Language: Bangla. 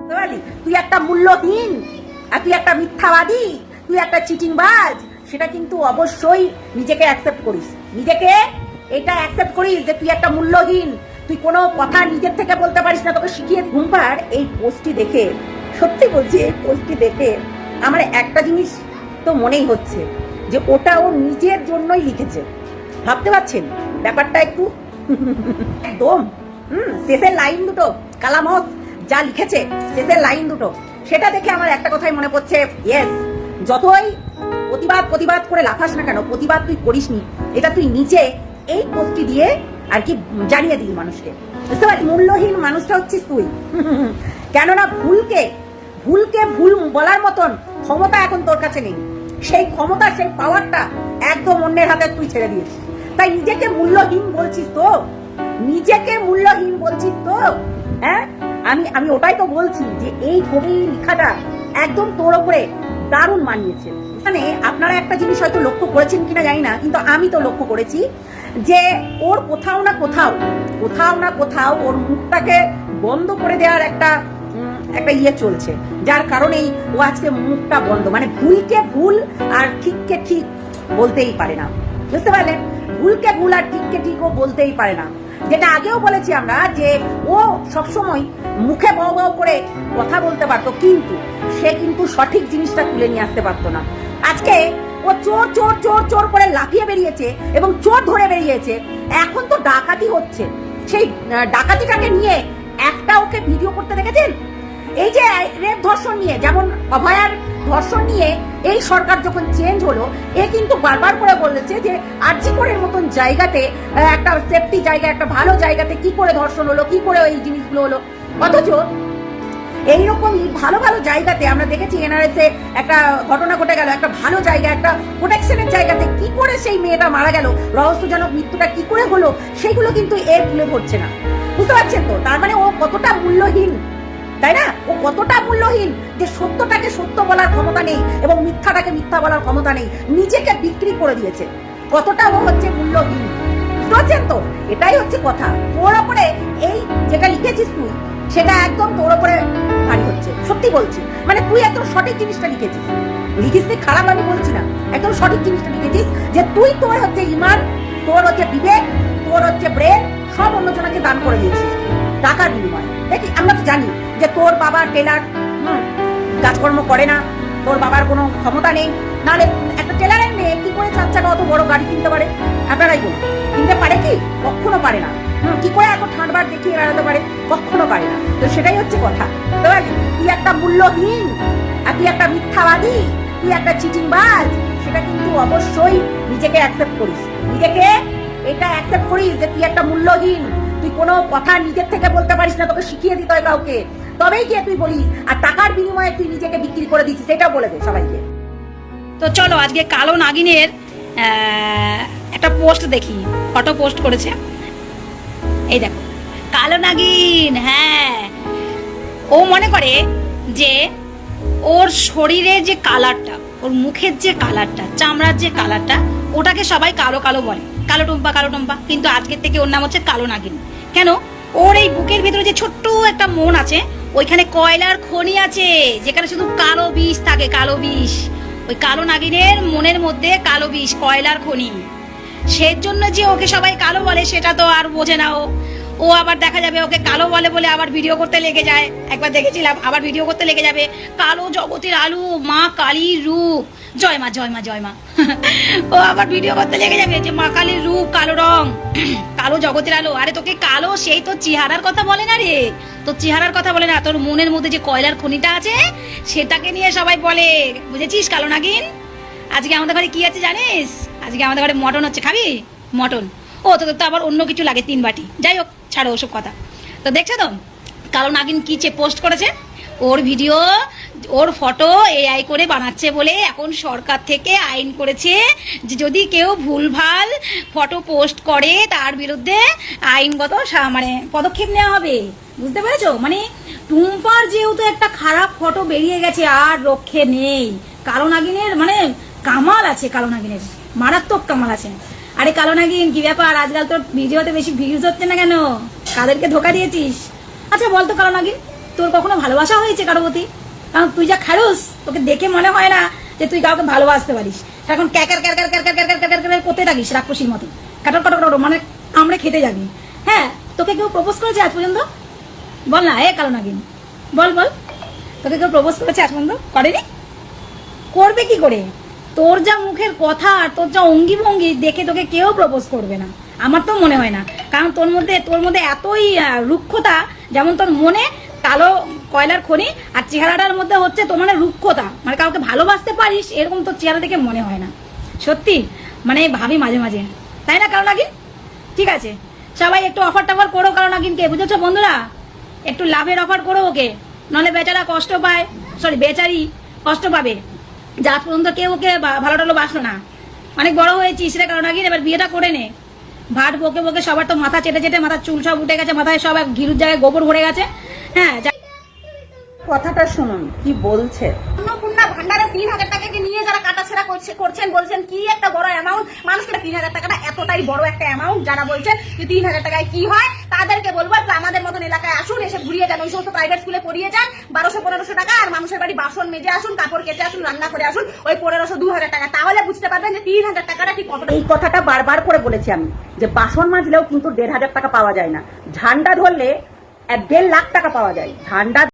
তুই একটা মূল্যহীন, আর তুই একটা মিথ্যাবাদী, তুই একটা চিটিংবাজ। সেটা কিন্তু অবশ্যই নিজেকে অ্যাকসেপ্ট করিস, নিজেকে এটা অ্যাকসেপ্ট করিস যে তুই একটা মূল্যহীন, তুই কোনো কথা নিজের থেকে বলতে পারিস না। তোকে শিখিয়ে ঘুমপার এই পোস্টটি দেখে, সত্যি বলছি, এই পোস্টটি দেখে আমার একটা জিনিস তো মনেই হচ্ছে যে ওটা ও নিজের জন্যই লিখেছে। ভাবতে পারছেন ব্যাপারটা একটু? একদম শেষের লাইন দুটো, কালামত যা লিখেছে শেষের লাইন দুটো, সেটা দেখে আমার একটা কথাই মনে পড়ছে, ইয়েস, যতই প্রতিবাদ করে লাফাস না কেন, প্রতিবাদ তুই করিসনি, এটা তুই নিচে এই পোস্টটি দিয়ে আর কি জানিয়ে দিলি মানুষকে। বুঝতে পারছি মূল্যহীন মানুষটা হচ্ছিস তুই। কেননা ভুলকে ভুল বলার মতন ক্ষমতা এখন তোর কাছে নেই। সেই ক্ষমতা, সেই পাওয়ারটা একদম অন্যের হাতে তুই ছেড়ে দিয়েছিস। তাই নিজেকে মূল্যহীন বলছিস তো, নিজেকে মূল্যহীন বলছিস তো। হ্যাঁ, আমি ওটাই তো বলছি যে এই কবি লেখাটা একদম তোর ওপরে দারুণ মানিয়েছে। মানে আপনারা একটা জিনিস হয়তো লক্ষ্য করেছেন কিনা জানি না, কিন্তু আমি তো লক্ষ্য করেছি যে ওর কোথাও না কোথাও ওর মুখটাকে বন্ধ করে দেওয়ার একটা ইয়ে চলছে, যার কারণেই ও আজকে মুখটা বন্ধ। মানে ভুলকে ভুল আর ঠিককে ঠিক বলতেই পারে না। বুঝতে পারলেন? ভুলকে ভুল আর ঠিককে ঠিক ও বলতেই পারে না। যেটা আগেও বলেছি আমরা যে ও সবসময় মুখে বাও বাও করে কথা বলতে পারতো, কিন্তু সে কিন্তু সঠিক জিনিসটা তুলে নিয়ে আসতে পারতো না। আজকে ও চোর চোর চোর চোর করে লাফিয়ে বেরিয়েছে এবং চোর ধরে বেরিয়েছে। এখন তো ডাকাতি হচ্ছে, সেই ডাকাতিটাকে নিয়ে একটা ওকে ভিডিও করতে দেখেছেন? এই যে রেপ ধর্ষণ নিয়ে, যেমন অভয়ার ধর্ষণ নিয়ে এই সরকার যখন চেঞ্জ হলো, এ কিন্তু বারবার করে বলেছে যে আরজিকরের মতন জায়গাতে, একটা সেফটি জায়গা, একটা ভালো জায়গাতে কি করে ধর্ষণ হলো, কি করে এই জিনিসগুলো হলো। অথচ এইরকমই ভালো ভালো জায়গাতে আমরা দেখেছি এনআরএস এ একটা ঘটনা ঘটে গেল, একটা ভালো জায়গা, একটা প্রোটেকশনের জায়গাতে কি করে সেই মেয়েটা মারা গেল, রহস্যজনক মৃত্যুটা কি করে হলো, সেইগুলো কিন্তু এর তুলে ধরছে না। বুঝতে পারছেন তো? তার মানে ও কতটা মূল্যহীন, তাই না? ও কতটা মূল্যহীন যে সত্যটাকে সত্য বলার ক্ষমতা নেই এবং মিথ্যাটাকে মিথ্যা বলার ক্ষমতা নেই, নিজেকে বিক্রি করে দিয়েছে। কতটা ও হচ্ছে মূল্যহীন, বুঝতে পারছেন তো? এটাই হচ্ছে কথা। ওর ওপরে এই যেটা লিখেছিস তুই, সেটা একদম তোর ওপরে ভারী হচ্ছে, সত্যি বলছি। মানে তুই একদম সঠিক জিনিসটা লিখিস তুই, খারাপ আমি বলছি না, একদম সঠিক জিনিসটা লিখেছিস যে তুই, তোর হচ্ছে ইমান, তোর হচ্ছে বিবেক, তোর হচ্ছে ব্রেন, সব অন্যজনকে দান করে দিয়েছিস টাকার বিনিময়ে। দেখি, আমরা তো জানি যে তোর বাবা টেলার, কাজকর্ম করে না, তোর বাবার কোনো ক্ষমতা নেই। নাহলে একটা টেলারের মেয়ে কি করে 4 চাকা অত বড় গাড়ি কিনতে পারে? আপনারাই বলুন, কিনতে পারে কি? কখনো পারে না। কি করে এত ঠান্ডাবার দেখিয়ে বেড়াতে পারে? কখনো পারে না। তো সেটাই হচ্ছে কথা। তুই একটা মূল্যহীন, আর তুই একটা মিথ্যাবাদী, তুই একটা চিটিংবাজ। সেটা কিন্তু অবশ্যই নিজেকে অ্যাকসেপ্ট করিস, নিজেকে এটা অ্যাকসেপ্ট করিস যে তুই একটা মূল্যহীন, তুই কোনো কথা নিজের থেকে বলতে পারিস না, তোকে শিখিয়ে দিতে হয় কাউকে, তবেই গিয়ে তুই বলিস। আর টাকার বিনিময়ে তুই নিজেকে বিক্রি করে দিচ্ছিস, সেটাও বলে দে সবাইকে। তো চলো আজকে কালো নাগিনের একটা পোস্ট দেখি, ফটো পোস্ট করেছে। এই দেখো কালো নাগিন। হ্যাঁ, ও মনে করে যে ওর শরীরের যে কালারটা, ওর মুখের যে কালারটা, চামড়ার যে কালারটা, ওটাকে সবাই কালো কালো বলে, কালো টম্পা। কিন্তু আজকের থেকে ওর নাম হচ্ছে কালো নাগিন। কেন? ওর এই বুকের ভিতরে যে ছোট্ট একটা মন আছে, ওইখানে কয়লার খনি আছে, যেখানে শুধু কালো বিষ থাকে, কালো বিষ। ওই কালো নাগিনের মনের মধ্যে কালো বিষ, কয়লার খনি। সেজন্য যে ওকে সবাই কালো বলে সেটা তো আর বোঝে না ও আবার দেখা যাবে ওকে কালো বলে বলে আবার ভিডিও করতে লেগে যায়। একবার দেখেছিলাম, আবার ভিডিও করতে লেগে যাবে, কালো জগতের আলু, মা কালীর রূপ, জয় মা জয় মা জয় মা। ও আবার ভিডিও করতে লেগে যাবে যে মা কালীর রূপ, কালো রং, কালো জগতের আলো। আরে তোকে কালো সেই তো চেহারার কথা বলে না রে, তোর চেহারার কথা বলে না, তোর মনের মধ্যে যে কয়লার খনিটা আছে সেটাকে নিয়ে সবাই বলে। বুঝেছিস কালো নাগিন? আজকে আমাদের ঘরে কি আছে জানিস? আজকে আমাদের ঘরে মটন হচ্ছে, খাবি মটন? ও তোদের তো আবার অন্য কিছু লাগে 3 বাটি। যাই হোক, ছাড়ো ওসব কথা। তো দেখছো তো কালো নাগিন কি পোস্ট করেছে? ওর ভিডিও, ওর ফটো এআই করে বানাচ্ছে বলে এখন সরকার থেকে আইন করেছে যে যদি কেউ ভুলভাল ফটো পোস্ট করে তার বিরুদ্ধে আইনগত মানে পদক্ষেপ নেওয়া হবে। বুঝতে পেরেছো? মানে টুম্পার যেহেতু একটা খারাপ ফটো বেরিয়ে গেছে, আর রক্ষে নেই। কালো নাগিনের মানে কামাল আছে, কালো নাগিনের মারাত্মক কামাল আছে। আরে কালো নাগিন, কি ব্যাপার? আজকাল তোর ভিডিওতে বেশি ভিউজ হচ্ছে না কেন? কাদেরকে ধোকা দিয়েছিস? আচ্ছা বলতো কালো নাগিন, তোর কখনো ভালোবাসা হয়েছে কারো প্রতি? কারণ তুই যা খারুস, তোকে দেখে মনে হয় না যে তুই কাউকে ভালোবাসতে পারিস। এখন cracker cracker cracker cracker cracker cracker করতে থাকিস রাক্ষসীর মতো, কাটার কাটার কাটার মানে কামড়ে খেতে যাবি। হ্যাঁ, তোকে কেউ প্রপোজ করেছে আজ পর্যন্ত? বল না, কালো নাগিন, বল বল, তোকে কেউ প্রপোজ করেছে আজ পর্যন্ত? করেনি? করবে কি করে? তোর যা মুখের কথা আর তোর যা অঙ্গি ভঙ্গি দেখে তোকে কেউ প্রপোজ করবে না, আমার তো মনে হয় না। কারণ তোর মধ্যে এতই রুক্ষতা, যেমন তোর মনে কালো কয়লার খনি আর চেহারাটার মধ্যে হচ্ছে তোমার মানে রুক্ষতা, মানে কাউকে ভালোবাসতে পারিস এরকম তোর চেহারা দেখে মনে হয় না। সত্যি মানে ভাবি মাঝে মাঝে, তাই না কালো নাগিন? ঠিক আছে, সবাই একটু অফার টফার করো কালো নাগিনকে, বুঝেছো বন্ধুরা? একটু লাভের অফার করো ওকে, নাহলে বেচারা কষ্ট পায়, বেচারি কষ্ট পাবে। যা আজ পর্যন্ত কেউ ওকে ভালো টালো বাসলো না। অনেক বড় হয়েছিস রে কারণ নাকি এবার বিয়েটা করে নে। ভাট বকে বকে সবার তো মাথা চেটে চেটে মাথার চুল সব উঠে গেছে, মাথায় সব ঘিরুর জায়গায় গোবর ভরে গেছে। হ্যাঁ, কথাটা শুনুন কি বলছে। অন্নপূর্ণা ভান্ডারে 3,000 টাকাকে নিয়ে যারা কাটাছেড়া করছেন, বলছেন কি একটা বড় অ্যামাউন্ট, মানুষকে 3,000 টাকাটা এতটাই বড় একটা অ্যামাউন্ট, যারা বলছেন যে 3,000 টাকায় কি হয়, তাদেরকে বলবো একটু আমাদের মতন এলাকায় আসুন, এসে ঘুরিয়ে যান, ওই সমস্ত প্রাইভেট স্কুলে পড়িয়ে যান, 1200-1500 টাকা, আর মানুষের বাড়ি বাসন মেজে আসুন, কাপড় কেটে আসুন, রান্না করে আসুন, ওই 1500-2000 টাকা, তাহলে বুঝতে পারবেন যে 3,000 টাকাটা ঠিক কতটা। এই কথাটা বারবার করে বলেছি আমি, যে বাসন মাজলেও কিন্তু 1,500 টাকা পাওয়া যায় না, ঝান্ডা ধরলে 1.5 লাখ টাকা পাওয়া যায়। ঝান্ডা